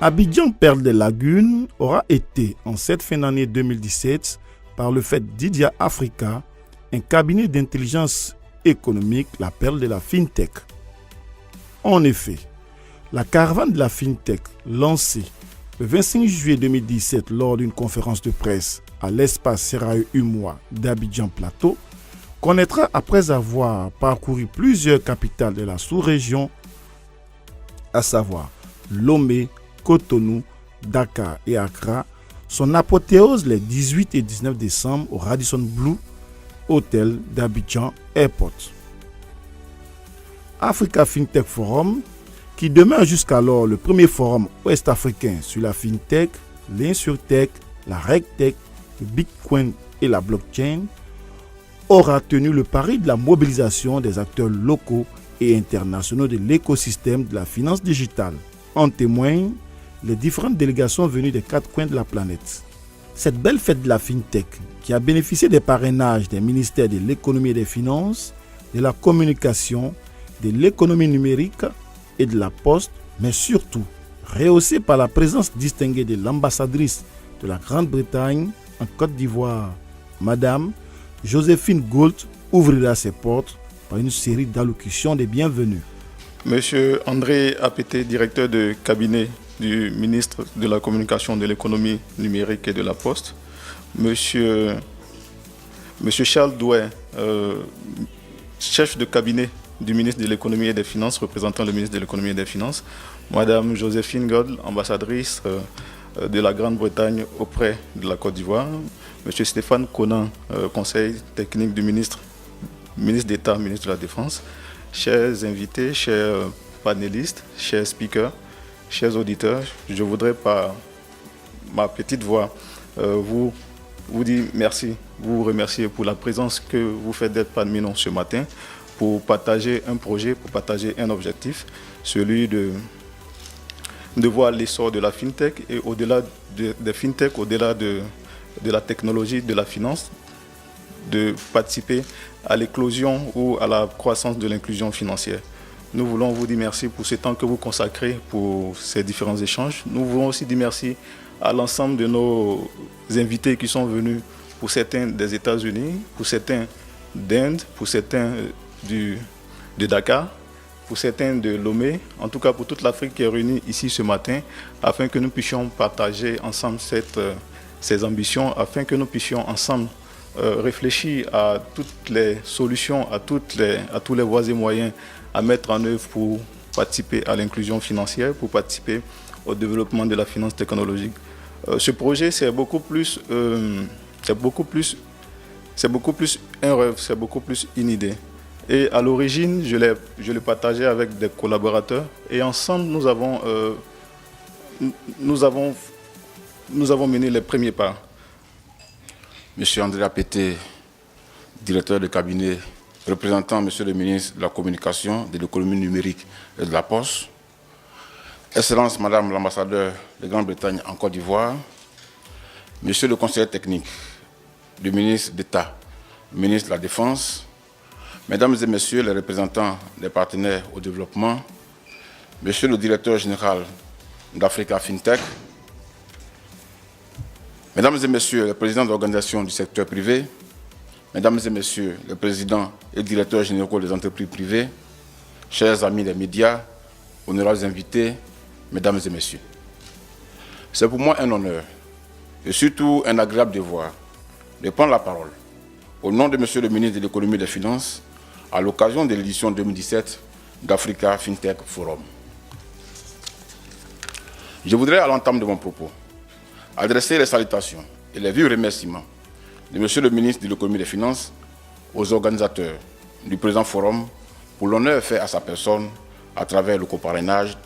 Abidjan Perle des Lagunes aura été, en cette fin d'année 2017, par le fait Didia Africa, un cabinet d'intelligence économique, la perle de la FinTech. En effet, la caravane de la FinTech, lancée le 25 juillet 2017 lors d'une conférence de presse à l'espace Serail Humois d'Abidjan Plateau, connaîtra, après avoir parcouru plusieurs capitales de la sous-région, à savoir Lomé, Cotonou, Dakar et Accra, son apothéose les 18 et 19 décembre au Radisson Blu Hotel d'Abidjan Airport. Africa FinTech Forum, qui demeure jusqu'alors le premier forum ouest-africain sur la FinTech, l'InsurTech, la RegTech, le Bitcoin et la blockchain, aura tenu le pari de la mobilisation des acteurs locaux et internationaux de l'écosystème de la finance digitale. En témoignent les différentes délégations venues des quatre coins de la planète. Cette belle fête de la FinTech, qui a bénéficié des parrainages des ministères de l'économie et des finances, de la communication, de l'économie numérique et de la poste, mais surtout rehaussée par la présence distinguée de l'ambassadrice de la Grande-Bretagne en Côte d'Ivoire, Madame Joséphine Gould, ouvrira ses portes par une série d'allocutions de bienvenue. Monsieur André Apété, directeur de cabinet du ministre de la Communication, de l'économie numérique et de la Poste. Monsieur Charles Douai, chef de cabinet du ministre de l'économie et des finances, représentant le ministre de l'économie et des finances. Madame Joséphine Gould, ambassadrice de la Grande-Bretagne auprès de la Côte d'Ivoire. Monsieur Stéphane Conan, conseil technique du ministre d'État, ministre de la Défense. Chers invités, chers panélistes, chers speakers, chers auditeurs, je voudrais par ma petite voix vous dire merci, vous remercier pour la présence que vous faites d'être parmi nous ce matin pour partager un projet, pour partager un objectif, celui de voir l'essor de la FinTech et au-delà des FinTech, au-delà de la technologie, de la finance, de participer à l'éclosion ou à la croissance de l'inclusion financière. Nous voulons vous dire merci pour ce temps que vous consacrez pour ces différents échanges. Nous voulons aussi dire merci à l'ensemble de nos invités qui sont venus, pour certains des États-Unis, pour certains d'Inde, pour certains de Dakar, pour certains de Lomé, en tout cas pour toute l'Afrique qui est réunie ici ce matin, afin que nous puissions partager ensemble ces ambitions, afin que nous puissions ensemble réfléchir à toutes les solutions, à tous les voies et moyens à mettre en œuvre pour participer à l'inclusion financière, pour participer au développement de la finance technologique. Ce projet, c'est beaucoup plus un rêve, c'est beaucoup plus une idée. Et à l'origine, je l'ai partagé avec des collaborateurs et ensemble, nous avons mené les premiers pas. Monsieur André Apété, directeur de cabinet, représentant Monsieur le ministre de la Communication, de l'économie numérique et de la Poste, Excellence Madame l'ambassadeur de Grande-Bretagne en Côte d'Ivoire, Monsieur le conseiller technique du ministre d'État, ministre de la Défense, Mesdames et Messieurs les représentants des partenaires au développement, Monsieur le directeur général d'Africa FinTech, Mesdames et Messieurs les présidents d'organisations du secteur privé, Mesdames et Messieurs les présidents et directeurs généraux des entreprises privées, chers amis des médias, honorables invités, Mesdames et Messieurs. C'est pour moi un honneur et surtout un agréable devoir de prendre la parole au nom de Monsieur le ministre de l'économie et des finances à l'occasion de l'édition 2017 d'Africa FinTech Forum. Je voudrais à l'entame de mon propos adresser les salutations et les vifs remerciements de Monsieur le ministre de l'économie et des finances aux organisateurs du présent forum pour l'honneur fait à sa personne à travers le coparrainage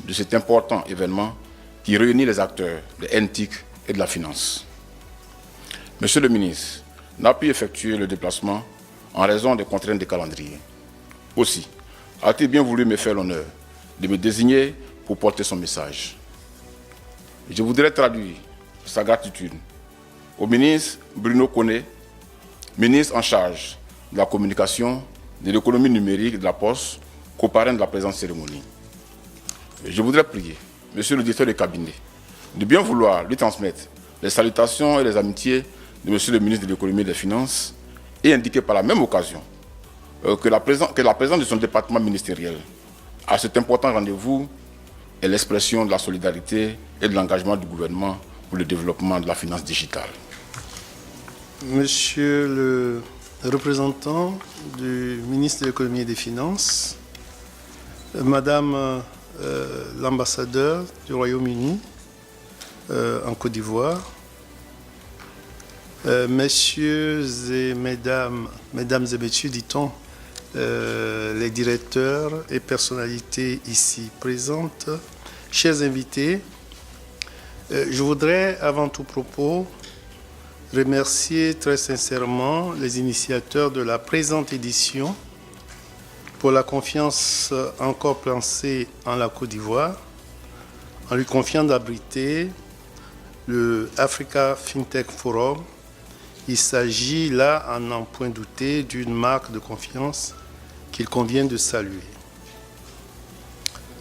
de cet important événement qui réunit les acteurs de l'ENTIC et de la finance. Monsieur le ministre n'a pu effectuer le déplacement en raison des contraintes de calendrier. Aussi, a-t-il bien voulu me faire l'honneur de me désigner pour porter son message. Je voudrais traduire sa gratitude au ministre Bruno Koné, ministre en charge de la communication, de l'économie numérique et de la Poste, coparrain de la présente cérémonie. Je voudrais prier Monsieur le directeur de cabinet, de bien vouloir lui transmettre les salutations et les amitiés de Monsieur le ministre de l'économie et des finances et indiquer par la même occasion que la présence de son département ministériel à cet important rendez-vous est l'expression de la solidarité et de l'engagement du gouvernement pour le développement de la finance digitale. Monsieur le représentant du ministre de l'économie et des finances, Madame l'ambassadeur du Royaume-Uni en Côte d'Ivoire, messieurs et mesdames et messieurs, dit-on, les directeurs et personnalités ici présentes, chers invités, je voudrais avant tout propos remercier très sincèrement les initiateurs de la présente édition pour la confiance encore placée en la Côte d'Ivoire, en lui confiant d'abriter le Africa FinTech Forum. Il s'agit là, à n'en point douter, d'une marque de confiance qu'il convient de saluer.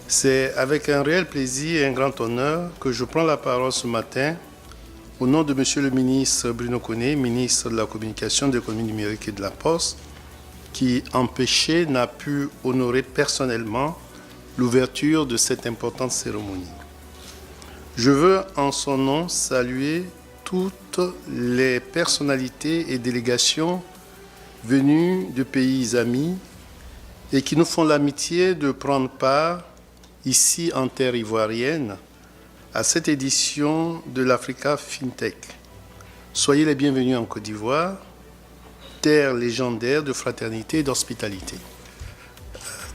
C'est avec un réel plaisir et un grand honneur que je prends la parole ce matin au nom de Monsieur le ministre Bruno Koné, ministre de la Communication, de l'économie numérique et de la Poste, qui, empêché, n'a pu honorer personnellement l'ouverture de cette importante cérémonie. Je veux en son nom saluer toutes les personnalités et délégations venues de pays amis et qui nous font l'amitié de prendre part ici en terre ivoirienne à cette édition de l'Africa FinTech. Soyez les bienvenus en Côte d'Ivoire, terre légendaire de fraternité et d'hospitalité.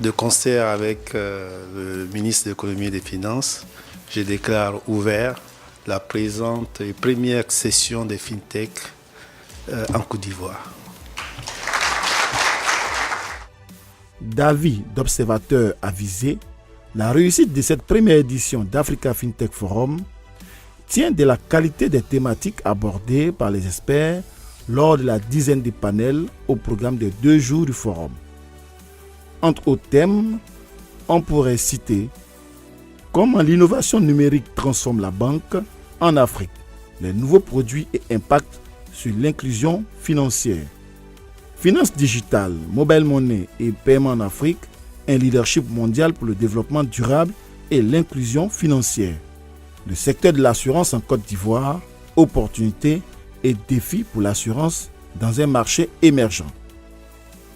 De concert avec le ministre de l'économie et des finances, je déclare ouvert la présente et première session des FinTech en Côte d'Ivoire. D'avis d'observateurs avisés, la réussite de cette première édition d'Africa FinTech Forum tient de la qualité des thématiques abordées par les experts lors de la dizaine de panels au programme des 2 jours du forum. Entre autres thèmes, on pourrait citer comment l'innovation numérique transforme la banque en Afrique, les nouveaux produits et impacts sur l'inclusion financière, finance digitale, mobile money et paiement en Afrique, un leadership mondial pour le développement durable et l'inclusion financière, le secteur de l'assurance en Côte d'Ivoire, opportunités et défis pour l'assurance dans un marché émergent.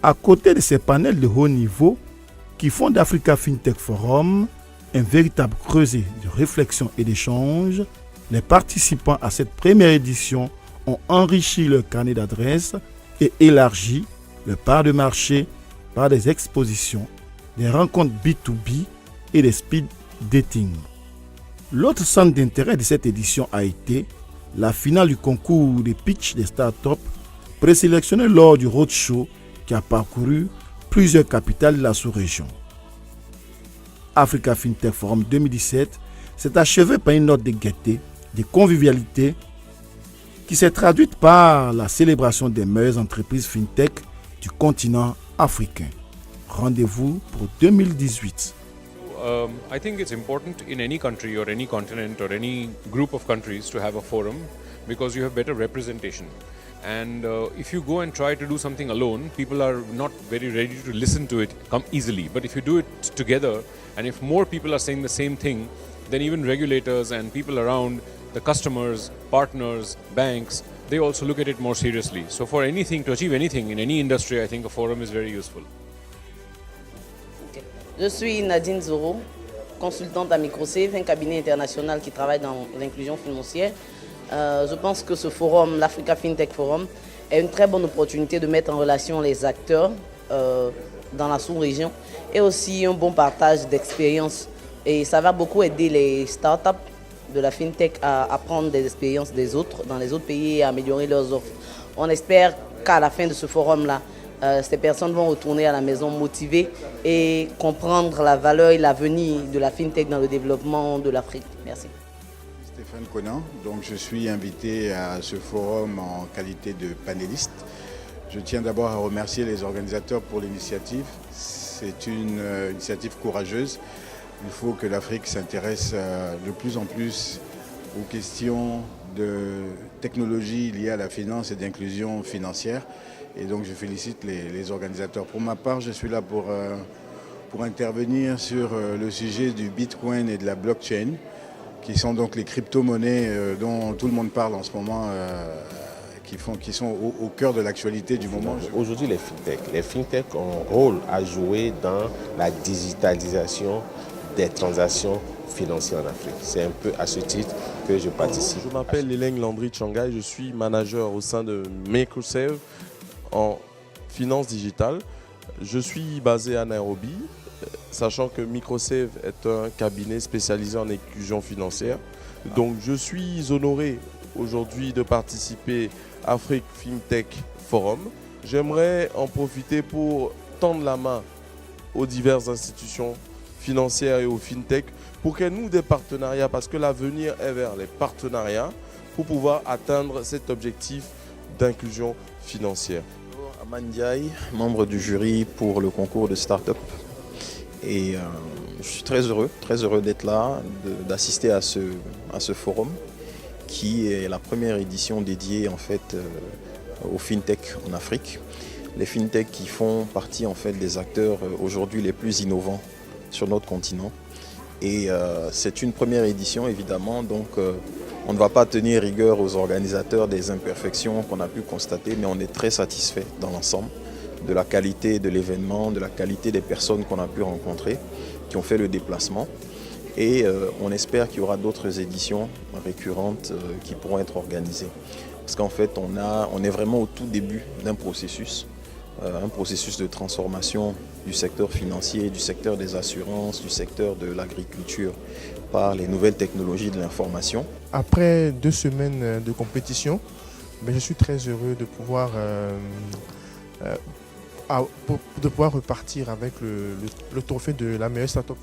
À côté de ces panels de haut niveau qui font d'Africa FinTech Forum un véritable creuset de réflexion et d'échange, les participants à cette première édition ont enrichi leur carnet d'adresses et élargi leur part de marché par des expositions, des rencontres B2B et des speed dating. L'autre centre d'intérêt de cette édition a été la finale du concours des pitch des startups présélectionnés lors du roadshow qui a parcouru plusieurs capitales de la sous-région. Africa FinTech Forum 2017 s'est achevé par une note de gaieté, de convivialité qui s'est traduite par la célébration des meilleures entreprises FinTech du continent africain. Rendez-vous pour 2018. I think it's important in any country or any continent or any group of countries to have a forum because you have better representation. And if you go and try to do something alone, people are not very ready to listen to it easily. But if you do it together, and if more people are saying the same thing, then even regulators and people around, the customers, partners, banks, they also look at it more seriously. So for anything, to achieve anything in any industry, I think a forum is very useful. Je suis Nadine Zoro, consultante à Microsafe, un cabinet international qui travaille dans l'inclusion financière. Je pense que ce forum, l'Africa FinTech Forum, est une très bonne opportunité de mettre en relation les acteurs dans la sous-région et aussi un bon partage d'expériences. Et ça va beaucoup aider les startups de la FinTech à apprendre des expériences des autres dans les autres pays et à améliorer leurs offres. On espère qu'à la fin de ce forum-là, ces personnes vont retourner à la maison motivées et comprendre la valeur et l'avenir de la FinTech dans le développement de l'Afrique. Merci. Stéphane Conan, donc je suis invité à ce forum en qualité de panéliste. Je tiens d'abord à remercier les organisateurs pour l'initiative. C'est une initiative courageuse Il faut que l'Afrique s'intéresse de plus en plus aux questions de technologie liées à la finance et d'inclusion financière. Et donc je félicite les organisateurs. Pour ma part, je suis là pour intervenir sur le sujet du Bitcoin et de la blockchain, qui sont donc les crypto-monnaies dont tout le monde parle en ce moment, qui sont au cœur de l'actualité du moment. Aujourd'hui, les fintech ont un rôle à jouer dans la digitalisation des transactions financières en Afrique. C'est un peu à ce titre que je participe. Je m'appelle Hélène Landry Changai, je suis manager au sein de Microsave en finance digitale. Je suis basé à Nairobi, sachant que Microsave est un cabinet spécialisé en inclusion financière. Donc je suis honoré aujourd'hui de participer à Afrique FinTech Forum. J'aimerais en profiter pour tendre la main aux diverses institutions financières et aux FinTech pour qu'elles nouent des partenariats, parce que l'avenir est vers les partenariats pour pouvoir atteindre cet objectif d'inclusion financière. Aman Ndiaye, membre du jury pour le concours de start-up. Et je suis très heureux d'être là, d'assister à ce forum qui est la première édition dédiée en fait aux FinTech en Afrique. Les FinTech qui font partie en fait des acteurs aujourd'hui les plus innovants sur notre continent. Et c'est une première édition évidemment, donc on ne va pas tenir rigueur aux organisateurs des imperfections qu'on a pu constater, mais on est très satisfait dans l'ensemble de la qualité de l'événement, de la qualité des personnes qu'on a pu rencontrer, qui ont fait le déplacement. Et on espère qu'il y aura d'autres éditions récurrentes qui pourront être organisées. Parce qu'en fait, on est vraiment au tout début d'un processus de transformation du secteur financier, du secteur des assurances, du secteur de l'agriculture par les nouvelles technologies de l'information. Après 2 semaines de compétition, je suis très heureux de pouvoir repartir avec le trophée de la meilleure start-up.